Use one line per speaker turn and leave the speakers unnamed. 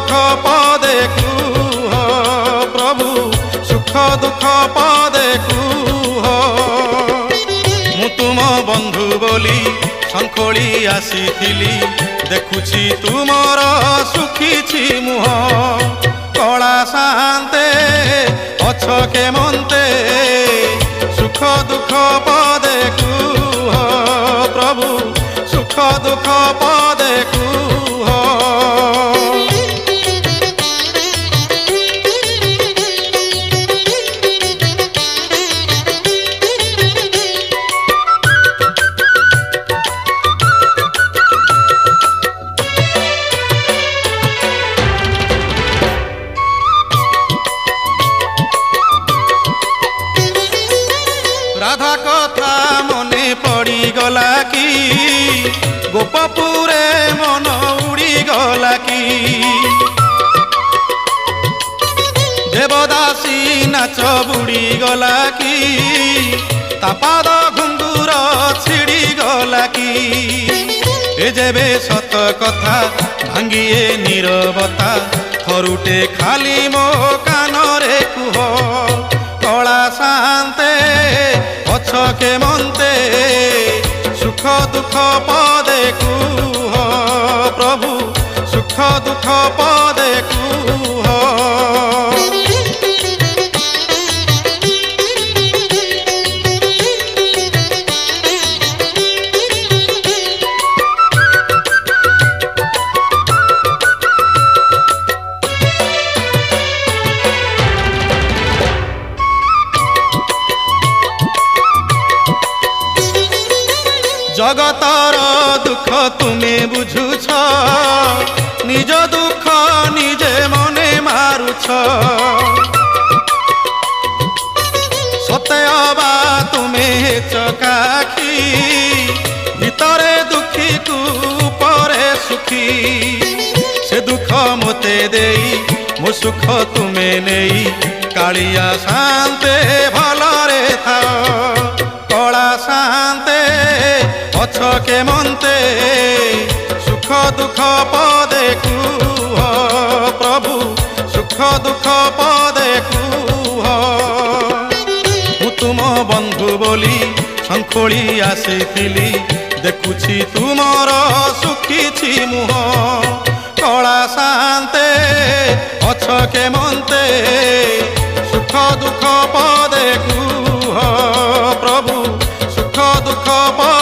दुख पदे कुह प्रभु सुख दुख पदे कुह मु तुम बंधु बोली शंखोली आसीथिली देखुछि तुमर सुखीछि मुह कला शांते अछ के मनते सुख दुख पदे कुह प्रभु सुख दुख पदे कुह राधा कथा मने पड़ी गला की गोपपुरे मन उड़ी गला की देवदासी नाच बुड़ी गला की तापाद घुंगुर छिड़ी गला की ए जेबे सत कथा भांगिए नीरवता थरुटे खाली मो कानरे कुह कला शांते अछ के मनते सुख दुख पदे कुह प्रभु सुख दुख पदे कुह जगतर दुख तुम्हें बुझुछ निज दुख निजे मने मारुछ सत्यबा तुम्हें चकाखी भितरे दुखी को परे सुखी से दुख मोते देई मो सुख तुम्हें नहीं कालिया शांते भलरे था कला शांते अछ के मनते सुख दुख पदे कुह प्रभु सुख दुख पदे कुह मु तुम बंधु बोली शंखोली आसीथिली देखुछि तुमर सुखीछि मुह कला शांते अछ के मनते सुख दुख पदे कुह प्रभु सुख दुख पदे